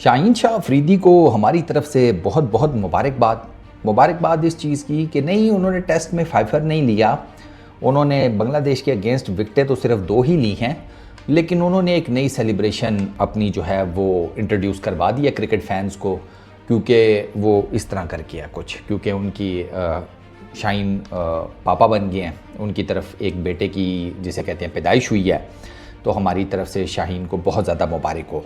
शाहीन शाह अफरीदी को हमारी तरफ से बहुत बहुत मुबारकबाद इस चीज़ की कि नहीं, उन्होंने टेस्ट में फाइफर नहीं लिया। उन्होंने बांग्लादेश के अगेंस्ट विकटें तो सिर्फ 2 ही ली हैं, लेकिन उन्होंने एक नई सेलिब्रेशन अपनी जो है वो इंट्रोड्यूस करवा दी है क्रिकेट फैंस को, क्योंकि वो इस तरह कर किया कुछ, क्योंकि उनकी शाहीन पापा बन गए हैं, उनकी तरफ एक बेटे की जिसे कहते हैं पैदाइश हुई है। तो हमारी तरफ से शाहीन को बहुत ज़्यादा मुबारक हो।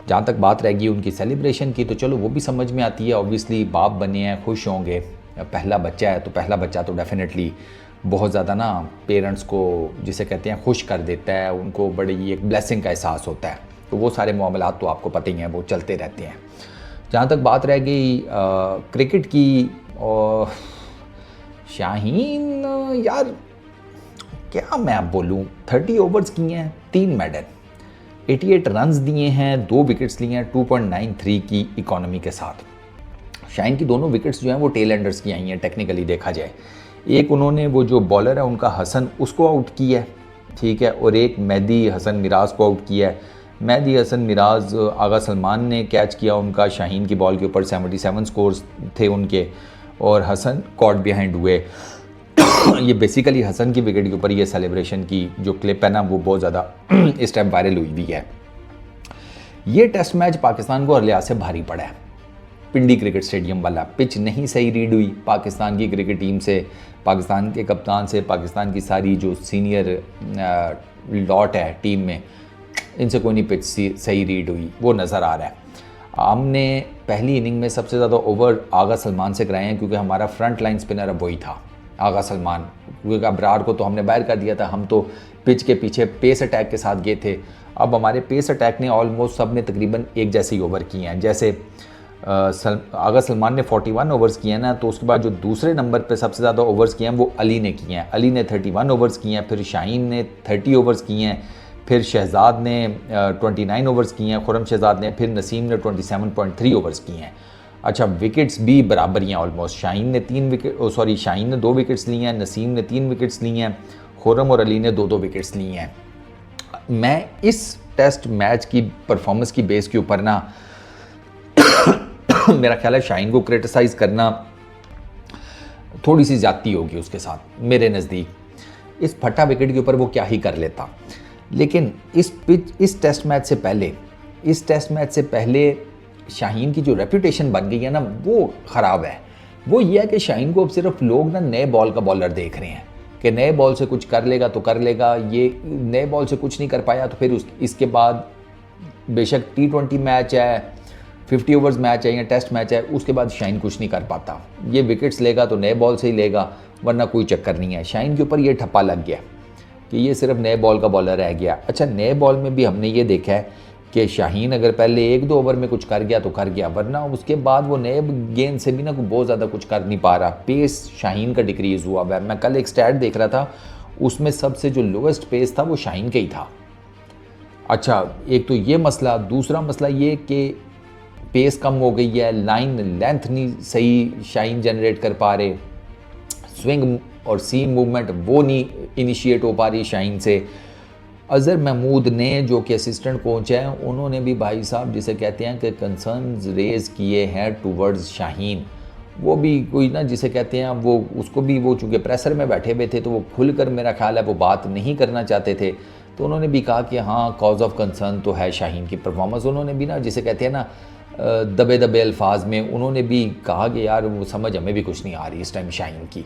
जहाँ तक बात रहेगी उनकी सेलिब्रेशन की, तो चलो वो भी समझ में आती है। ऑब्वियसली बाप बने हैं, खुश होंगे, पहला बच्चा है तो पहला बच्चा तो डेफिनेटली बहुत ज़्यादा ना पेरेंट्स को जिसे कहते हैं खुश कर देता है, उनको बड़ी एक ब्लेसिंग का एहसास होता है। तो वो सारे मामलात तो आपको पता ही हैं, वो चलते रहते हैं। जहाँ तक बात रह गई क्रिकेट की, शाहीन यार क्या मैं अब बोलूँ, 30 ओवर्स किए हैं, 3 मेडल, 88 रन्स दिए हैं, 2 विकेट्स लिए हैं 2.93 की इकॉनमी के साथ। शाहीन की दोनों विकेट्स जो हैं वो टेल एंडर्स की आई हैं टेक्निकली देखा जाए। एक उन्होंने वो जो बॉलर है उनका हसन, उसको आउट किया है, ठीक है, और एक मेहदी हसन मिराज को आउट किया है। मेहदी हसन मिराज आगा सलमान ने कैच किया उनका, शाहीन की बॉल के ऊपर 77 स्कोर्स थे उनके, और हसन कॉट बिहाइंड हुए। ये बेसिकली हसन की विकेट के ऊपर ये सेलिब्रेशन की जो क्लिप है ना, वो बहुत ज़्यादा इस टाइम वायरल हुई भी है। ये टेस्ट मैच पाकिस्तान को हर लिहाज से भारी पड़ा है। पिंडी क्रिकेट स्टेडियम वाला पिच नहीं सही रीड हुई पाकिस्तान की क्रिकेट टीम से, पाकिस्तान के कप्तान से, पाकिस्तान की सारी जो सीनियर लॉट है टीम में, इनसे कोई नहीं पिच सही रीड हुई, वो नज़र आ रहा है। हमने पहली इनिंग में सबसे ज़्यादा ओवर आगा सलमान से कराए हैं, क्योंकि हमारा फ्रंट लाइन स्पिनर अब वही था, आगा सलमान। क्योंकि अबरार को तो हमने बाहर कर दिया था, हम तो पिच के पीछे पेस अटैक के साथ गए थे। अब हमारे पेस अटैक ने ऑलमोस्ट सब ने तकरीबन एक जैसे ही ओवर किए हैं। जैसे आगा सलमान ने 41 ओवर्स किए हैं ना, तो उसके बाद जो दूसरे नंबर पे सबसे ज़्यादा ओवर्स किए हैं वो अली ने किए हैं। अली ने 31 ओवर्स किए हैं, फिर शाहीन ने 30 ओवर्स किए हैं, फिर शहजाद ने 29 ओवर्स किए हैं, खुरम शहजाद ने, फिर नसीम ने 27.3 ओवर्स किए हैं। अच्छा, विकेट्स भी बराबर ही हैं ऑलमोस्ट। शाहीन ने 2 विकेट्स लिए हैं, नसीम ने 3 विकेट्स लिए हैं, खुरम और अली ने 2-2 विकेट्स लिए हैं। मैं इस टेस्ट मैच की परफॉर्मेंस की बेस के ऊपर ना मेरा ख्याल है शाहीन को क्रिटिसाइज़ करना थोड़ी सी ज़्यादती होगी उसके साथ, मेरे नज़दीक। इस फटा विकेट के ऊपर वो क्या ही कर लेता, लेकिन इस टेस्ट मैच से पहले शाहीन की जो रेपुटेशन बन गई है ना, वो ख़राब है। वो ये है कि शाहीन को अब सिर्फ लोग ना नए बॉल का बॉलर देख रहे हैं कि नए बॉल से कुछ कर लेगा तो कर लेगा। ये नए बॉल से कुछ नहीं कर पाया तो फिर इसके बाद बेशक T20 मैच है, 50 ओवर्स मैच है या टेस्ट मैच है, उसके बाद शाहीन कुछ नहीं कर पाता। ये विकेट्स लेगा तो नए बॉल से ही लेगा, वरना कोई चक्कर नहीं है। शाहीन के ऊपर ये ठप्पा लग गया कि ये सिर्फ नए बॉल का बॉलर रह गया। अच्छा, नए बॉल में भी हमने ये देखा है कि शाहीन अगर पहले 1-2 ओवर में कुछ कर गया तो कर गया, वरना उसके बाद वो नए गेंद से भी ना बहुत ज़्यादा कुछ कर नहीं पा रहा। पेस शाहीन का डिक्रीज़ हुआ है। मैं कल एक स्टैट देख रहा था, उसमें सबसे जो लोएस्ट पेस था वो शाहीन का ही था। अच्छा, एक तो ये मसला, दूसरा मसला ये कि पेस कम हो गई है, लाइन लेंथ नहीं सही शाहीन जनरेट कर पा रहे, स्विंग और सीम मूवमेंट वो नहीं इनिशिएट हो पा रही शाहीन से। अज़हर महमूद ने जो कि असिस्टेंट कोच हैं, उन्होंने भी भाई साहब जिसे कहते हैं कि कंसर्न्स रेज़ किए हैं टूवर्ड्स शाहीन। वो भी कोई ना जिसे कहते हैं वो उसको भी वो चूँकि प्रेशर में बैठे हुए थे तो वो खुलकर मेरा ख्याल है वो बात नहीं करना चाहते थे। तो उन्होंने भी कहा कि हाँ, कॉज ऑफ कंसर्न तो है शाहीन की परफॉर्मेंस। उन्होंने भी ना जिसे कहते हैं ना दबे दबे अल्फाज में उन्होंने भी कहा कि यार वो समझ हमें भी कुछ नहीं आ रही इस टाइम शाहीन की।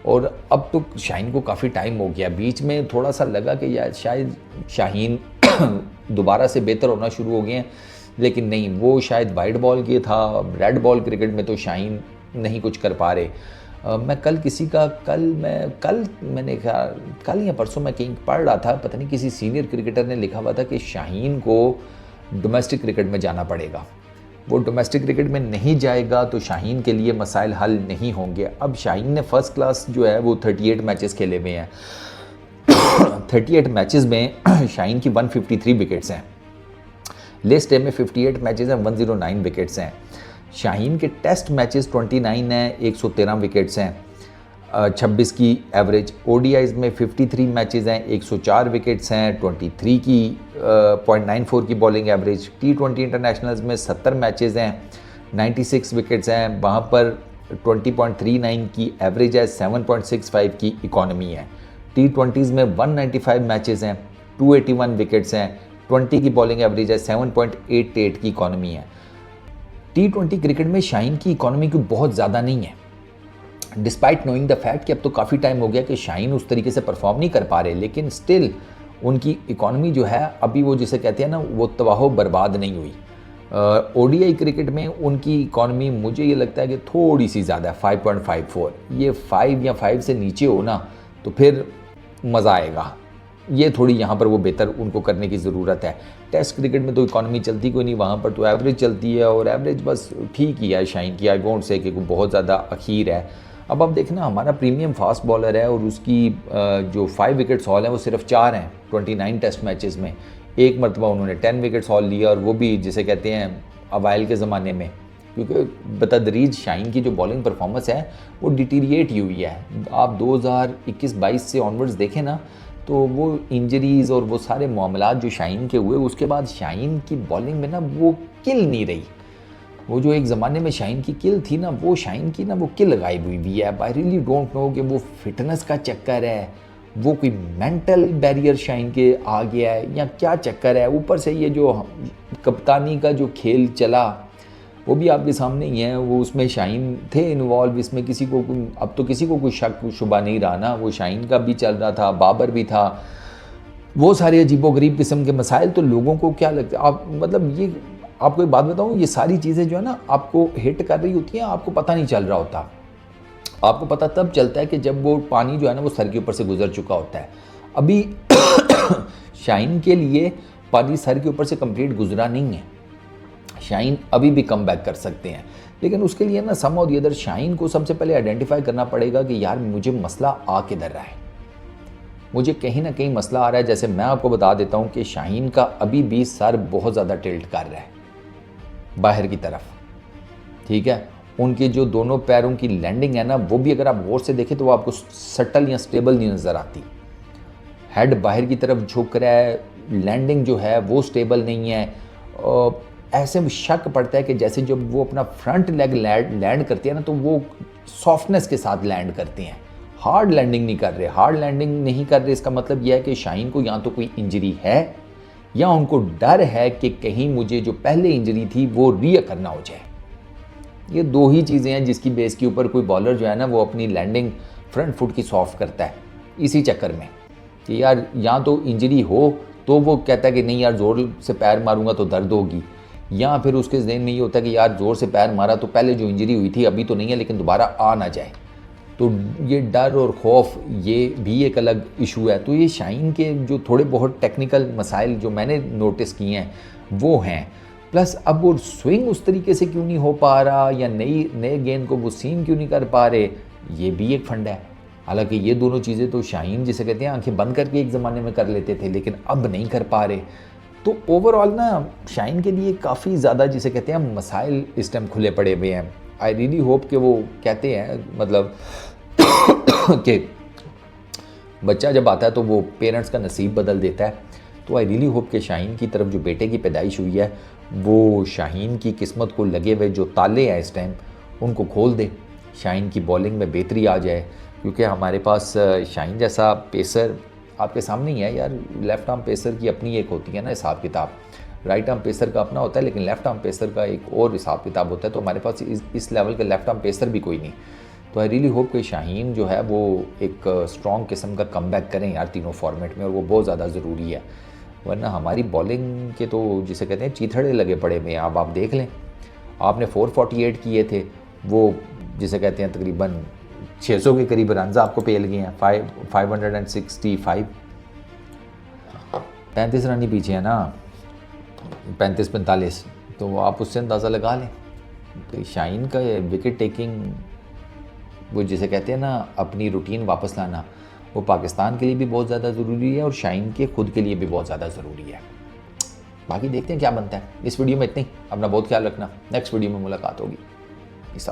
और अब तो शाहीन को काफ़ी टाइम हो गया, बीच में थोड़ा सा लगा कि यार शायद शाहीन दोबारा से बेहतर होना शुरू हो गए हैं, लेकिन नहीं, वो शायद वाइट बॉल के था, रेड बॉल क्रिकेट में तो शाहीन नहीं कुछ कर पा रहे। मैं कल किसी का मैंने कहा कल या परसों मैं कहीं पढ़ रहा था, पता नहीं किसी सीनियर क्रिकेटर ने लिखा हुआ था कि शाहीन को डोमेस्टिक क्रिकेट में जाना पड़ेगा। वो डोमेस्टिक क्रिकेट में नहीं जाएगा तो शाहीन के लिए मसाइल हल नहीं होंगे। अब शाहीन ने फर्स्ट क्लास जो है वो 38 मैचेस खेले हुए हैं। 38 मैचेस में शाहीन की 153 विकेट्स हैं। लिस्ट ए में 58 मैचेस हैं, 109 विकेट्स हैं। शाहीन के टेस्ट मैचेस 29 हैं, 113 विकेट्स हैं। 26 की एवरेज। ओडीआईज में 53 मैचेस हैं, 104 विकेट्स हैं, 23 की 0.94 की बॉलिंग एवरेज। T20 इंटरनेशनल्स में 70 मैचेस हैं, 96 विकेट्स हैं, वहाँ पर 20.39 की एवरेज है, 7.65 की इकॉनमी है। T20s में 195 मैचेस हैं, 281 विकेट्स हैं, 20 की बॉलिंग एवरेज है, 7.88 की इकॉनमी है। T20 क्रिकेट में शाहीन की इकॉनमी की बहुत ज़्यादा नहीं है, डिस्पाइट नोइंग द फैक्ट कि अब तो काफ़ी टाइम हो गया कि शाहीन उस तरीके से परफॉर्म नहीं कर पा रहे, लेकिन स्टिल उनकी इकॉनमी जो है अभी वो जिसे कहते हैं ना, वो तबाह बर्बाद नहीं हुई। ओडीआई क्रिकेट में उनकी इकॉनमी मुझे ये लगता है कि थोड़ी सी ज़्यादा है, 5.54। ये 5 या 5 से नीचे हो ना तो फिर मज़ा आएगा। ये थोड़ी यहाँ पर वो बेहतर उनको करने की ज़रूरत है। टेस्ट क्रिकेट में तो इकॉनमी चलती कोई नहीं, वहाँ पर तो एवरेज चलती है, और एवरेज बस ठीक ही है शाहीन की। आई वोंट से कि बहुत ज़्यादा अखीर है। अब आप देखना, हमारा प्रीमियम फास्ट बॉलर है और उसकी जो 5 विकेट्स हॉल हैं वो सिर्फ 4 हैं 29 टेस्ट मैचेस में। एक मरतबा उन्होंने 10 विकेट्स हॉल लिया, और वो भी जिसे कहते हैं अवाइल के ज़माने में, क्योंकि बतदरीज शाहीन की जो बॉलिंग परफॉर्मेंस है वो डिटीरिएट ही हुई है। आप 2021-22 से ऑनवर्ड्स देखें ना, तो वो इंजरीज़ और वो सारे मामलात जो शाहीन के हुए, उसके बाद शाहीन की बॉलिंग में ना वो किल नहीं रही। वो जो एक ज़माने में शाहीन की किल थी ना, वो शाहीन की ना वो किल गायब हुई है। आई रियली डोंट नो कि वो फिटनेस का चक्कर है, वो कोई मेंटल बैरियर शाहीन के आ गया है, या क्या चक्कर है। ऊपर से ये जो कप्तानी का जो खेल चला वो भी आपके सामने ही है। वो उसमें शाहीन थे इन्वॉल्व, इसमें किसी को अब तो किसी को कोई शक शुबा नहीं रहा ना। वो शाहीन का भी चल रहा था, बाबर भी था, वो सारे अजीबोगरीब किस्म के मसाइल। तो लोगों को क्या लगता है, आप मतलब ये आपको एक बात बताऊँ, ये सारी चीज़ें जो है ना आपको हिट कर रही होती हैं, आपको पता नहीं चल रहा होता। आपको पता तब चलता है कि जब वो पानी जो है ना वो सर के ऊपर से गुजर चुका होता है। अभी शाहीन के लिए पानी सर के ऊपर से कंप्लीट गुजरा नहीं है। शाहीन अभी भी कम बैक कर सकते हैं, लेकिन उसके लिए ना सम और अदर शाहीन को सबसे पहले आइडेंटिफाई करना पड़ेगा कि यार मुझे मसला आ किधर रहा है। मुझे कहीं ना कहीं मसला आ रहा है। जैसे मैं आपको बता देता हूँ कि शाहीन का अभी भी सर बहुत ज़्यादा टिल्ट कर रहा है बाहर की तरफ, ठीक है। उनके जो दोनों पैरों की लैंडिंग है ना, वो भी अगर आप गौर से देखें तो वो आपको सटल या स्टेबल नहीं नज़र आती। हेड बाहर की तरफ झुक रहा है, लैंडिंग जो है वो स्टेबल नहीं है। ऐसे में शक पड़ता है कि जैसे जब वो अपना फ्रंट लेग लैंड करती है ना, तो वो सॉफ्टनेस के साथ लैंड करते हैं, हार्ड लैंडिंग नहीं कर रहे। हार्ड लैंडिंग नहीं कर रहे, इसका मतलब यह है कि शाहीन को या तो कोई इंजरी है, या उनको डर है कि कहीं मुझे जो पहले इंजरी थी वो रीअकर ना हो जाए। ये दो ही चीज़ें हैं जिसकी बेस के ऊपर कोई बॉलर जो है ना वो अपनी लैंडिंग फ्रंट फुट की सॉफ्ट करता है। इसी चक्कर में कि यार या तो इंजरी हो तो वो कहता है कि नहीं यार ज़ोर से पैर मारूंगा तो दर्द होगी, या फिर उसके ज़हन में ये होता है कि यार ज़ोर से पैर मारा तो पहले जो इंजरी हुई थी अभी तो नहीं है, लेकिन दोबारा आ ना जाए। तो ये डर और खौफ ये भी एक अलग इशू है। तो ये शाहीन के जो थोड़े बहुत टेक्निकल मसाइल जो मैंने नोटिस किए हैं वो हैं। प्लस अब वो स्विंग उस तरीके से क्यों नहीं हो पा रहा, या नए गेंद को वो सीम क्यों नहीं कर पा रहे, ये भी एक फंडा है। हालांकि ये दोनों चीज़ें तो शाहीन जिसे कहते हैं आंखें बंद करके एक ज़माने में कर लेते थे, लेकिन अब नहीं कर पा रहे। तो ओवरऑल ना शाहीन के लिए काफ़ी ज़्यादा जिसे कहते हैं मसाइल इस टाइम खुले पड़े हुए हैं। आई रियली होप कि वो कहते हैं मतलब कि बच्चा जब आता है तो वो पेरेंट्स का नसीब बदल देता है। तो आई रियली होप कि शाहीन की तरफ जो बेटे की पैदाइश हुई है वो शाहीन की किस्मत को लगे हुए जो ताले हैं इस टाइम उनको खोल दे, शाहीन की बॉलिंग में बेहतरी आ जाए। क्योंकि हमारे पास शाहीन जैसा पेसर आपके सामने ही है यार। लेफ़्ट आर्म पेसर की अपनी एक होती है ना हिसाब किताब, राइट आर्म पेसर का अपना होता है, लेकिन लेफ़्ट आर्म पेसर का एक और हिसाब किताब होता है। तो हमारे पास इस लेवल के लेफ़्ट आर्म पेसर भी कोई नहीं। तो आई रियली होप कि शाहीन जो है वो एक स्ट्रॉन्ग किस्म का कमबैक करें यार तीनों फॉर्मेट में, और वो बहुत ज़्यादा ज़रूरी है। वरना हमारी बॉलिंग के तो जिसे कहते हैं चीथड़े लगे पड़े हुए हैं। अब आप देख लें, आपने 448 किए थे, वो जिसे कहते हैं तकरीबन 600 के करीब रन आपको पेल गए हैं। 565 35 रन ही पीछे है ना, 35-45। तो आप उससे अंदाज़ा लगा लें। तो शाहीन का विकेट टेकिंग वो जिसे कहते हैं ना अपनी रूटीन वापस लाना, वो पाकिस्तान के लिए भी बहुत ज़्यादा ज़रूरी है और शाहीन के खुद के लिए भी बहुत ज़्यादा ज़रूरी है। बाकी देखते हैं क्या बनता है। इस वीडियो में इतनी, अपना बहुत ख्याल रखना। नेक्स्ट वीडियो में मुलाकात होगी। इस